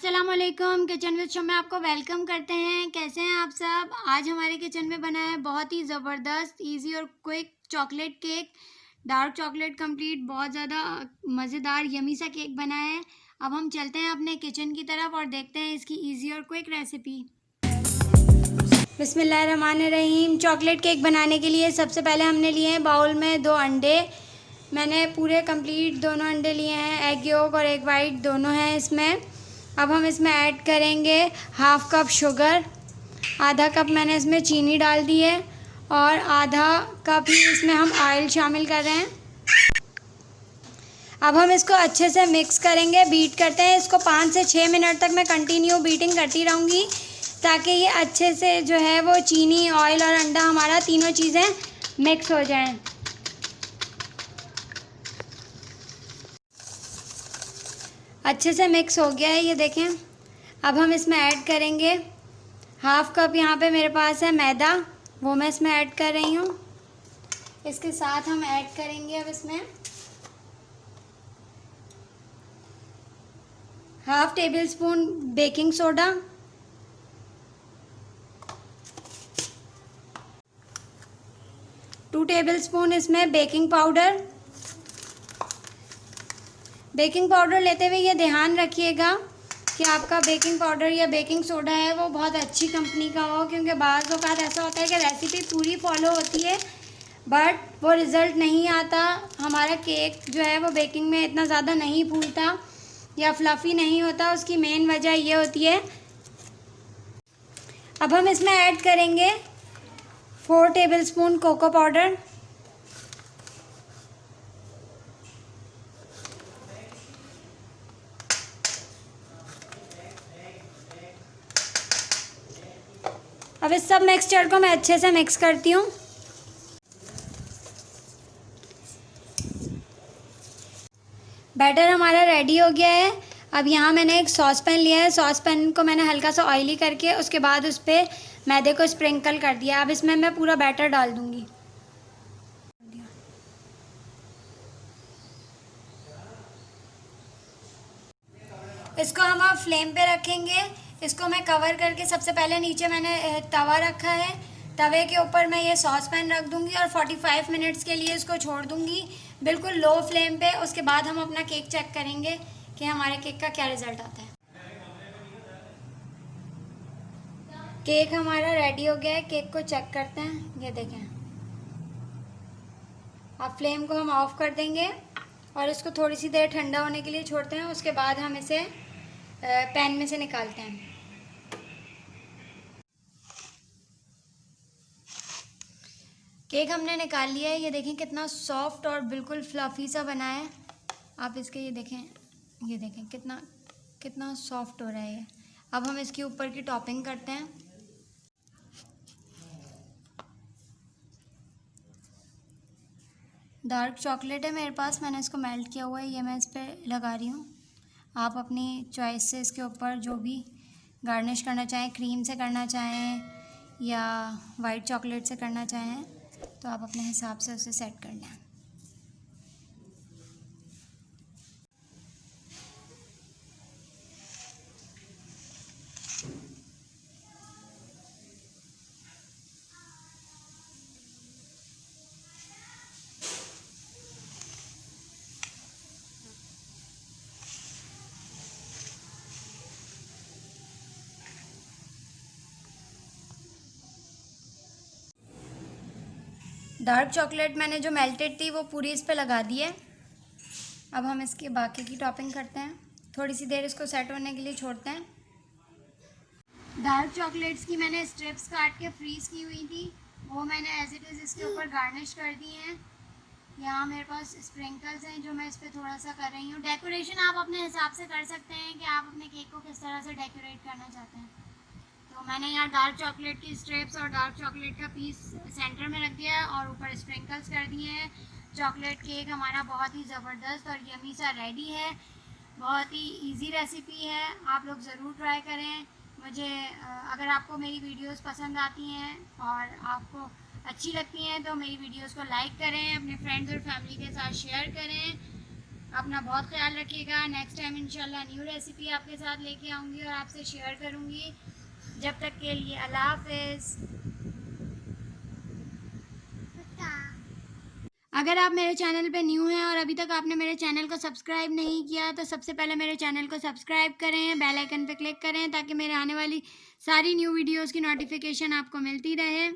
अस्सलाम वालेकुम। Kitchen with show में आपको वेलकम करते हैं। कैसे हैं आप सब? आज हमारे किचन में बना है बहुत ही ज़बरदस्त, इजी और quick chocolate cake. Dark chocolate complete, बहुत ज़्यादा मज़ेदार यमी सा केक बना है। अब हम चलते हैं अपने किचन की तरफ और देखते हैं इसकी इजी और क्विक रेसिपी। बिस्मिल्लाहिर्रहमानिर्रहीम। चॉकलेट केक बनाने के लिए सबसे पहले हमने लिए हैं बाउल में 2 अंडे। मैंने पूरे कंप्लीट दोनों अंडे लिए हैं, एग योक और एग वाइट दोनों हैं इसमें। अब हम इसमें ऐड करेंगे हाफ़ कप शुगर, आधा कप मैंने इसमें चीनी डाल दी है और आधा कप ही इसमें हम ऑयल शामिल कर रहे हैं। अब हम इसको अच्छे से मिक्स करेंगे, बीट करते हैं इसको। 5 से 6 मिनट तक मैं कंटिन्यू बीटिंग करती रहूँगी ताकि ये अच्छे से जो है वो चीनी, ऑयल और अंडा हमारा तीनों चीज़ें मिक्स हो जाएं। अच्छे से मिक्स हो गया है ये देखें। अब हम इसमें ऐड करेंगे हाफ़ कप, यहाँ पे मेरे पास है मैदा, वो मैं इसमें ऐड कर रही हूँ। इसके साथ हम ऐड करेंगे अब इसमें half table spoon baking soda, 2 table spoon इसमें बेकिंग पाउडर। बेकिंग पाउडर लेते हुए ये ध्यान रखिएगा कि आपका बेकिंग पाउडर या बेकिंग सोडा है वो बहुत अच्छी कंपनी का हो, क्योंकि बाज़ औक़ात ऐसा होता है कि रेसिपी पूरी फॉलो होती है बट वो रिज़ल्ट नहीं आता। हमारा केक जो है वो बेकिंग में इतना ज़्यादा नहीं फूलता या फ्लफ़ी नहीं होता। उसकी मेन वजह ये होती है। अब हम इसमें ऐड करेंगे 4 टेबल स्पून कोको पाउडर, अब इस सब मिक्सचर को मैं अच्छे से मिक्स करती हूँ। बैटर हमारा रेडी हो गया है। अब यहाँ मैंने एक सॉस पैन लिया है। सॉस पैन को मैंने हल्का सा ऑयली करके उसके बाद उस पर मैदे को स्प्रिंकल कर दिया। अब इसमें मैं पूरा बैटर डाल दूँगी। इसको हम अब फ्लेम पे रखेंगे। इसको मैं कवर करके सबसे पहले नीचे मैंने तवा रखा है, तवे के ऊपर मैं ये सॉस पैन रख दूँगी और 45 मिनट्स के लिए इसको छोड़ दूँगी बिल्कुल लो फ्लेम पे। उसके बाद हम अपना केक चेक करेंगे कि हमारे केक का क्या रिज़ल्ट आता है। केक हमारा रेडी हो गया है। केक को चेक करते हैं। ये देखें, अब फ्लेम को हम ऑफ़ कर देंगे और इसको थोड़ी सी देर ठंडा होने के लिए छोड़ते हैं। उसके बाद हम इसे पैन में से निकालते हैं। केक हमने निकाल लिया है। ये देखें कितना सॉफ्ट और बिल्कुल फ्लफ़ी सा बना है। आप इसके ये देखें कितना कितना सॉफ्ट हो रहा है ये। अब हम इसके ऊपर की टॉपिंग करते हैं। डार्क चॉकलेट है मेरे पास, मैंने इसको मेल्ट किया हुआ है, ये मैं इस पर लगा रही हूँ। आप अपनी चॉइस से इसके ऊपर जो भी गार्निश करना चाहें, क्रीम से करना चाहें या वाइट चॉकलेट से करना चाहें, तो आप अपने हिसाब से उसे सेट कर लें। डार्क चॉकलेट मैंने जो मेल्टेड थी वो पूरी इस पे लगा दी है। अब हम इसकी बाकी की टॉपिंग करते हैं। थोड़ी सी देर इसको सेट होने के लिए छोड़ते हैं। डार्क चॉकलेट्स की मैंने स्ट्रिप्स काट के फ्रीज़ की हुई थी, वो मैंने एज इट इज़ इसके ऊपर गार्निश कर दी हैं। यहाँ मेरे पास स्प्रिंकल्स हैं जो मैं इस पर थोड़ा सा कर रही हूँ। डेकोरेशन आप अपने हिसाब से कर सकते हैं कि आप अपने केक को किस तरह से डेकोरेट करना चाहते हैं। तो मैंने यहाँ डार्क चॉकलेट की स्ट्रिप्स और डार्क चॉकलेट का पीस सेंटर में रख दिया है और ऊपर स्प्रिंकल्स कर दिए हैं। चॉकलेट केक हमारा बहुत ही ज़बरदस्त और यमी सा रेडी है। बहुत ही इजी रेसिपी है, आप लोग ज़रूर ट्राई करें। मुझे अगर आपको मेरी वीडियोस पसंद आती हैं और आपको अच्छी लगती हैं तो मेरी वीडियोस को लाइक करें, अपने फ्रेंड्स और फैमिली के साथ शेयर करें अपना बहुत ख्याल रखिएगा। नेक्स्ट टाइम इंशाल्लाह न्यू रेसिपी आपके साथ लेके आऊँगी और आपसे शेयर करूँगी। जब तक के लिए अल्लाह हाफिज़। अगर आप मेरे चैनल पे न्यू हैं और अभी तक आपने मेरे चैनल को सब्सक्राइब नहीं किया तो सबसे पहले मेरे चैनल को सब्सक्राइब करें, बेल आइकन पे क्लिक करें ताकि मेरे आने वाली सारी न्यू वीडियोस की नोटिफिकेशन आपको मिलती रहे।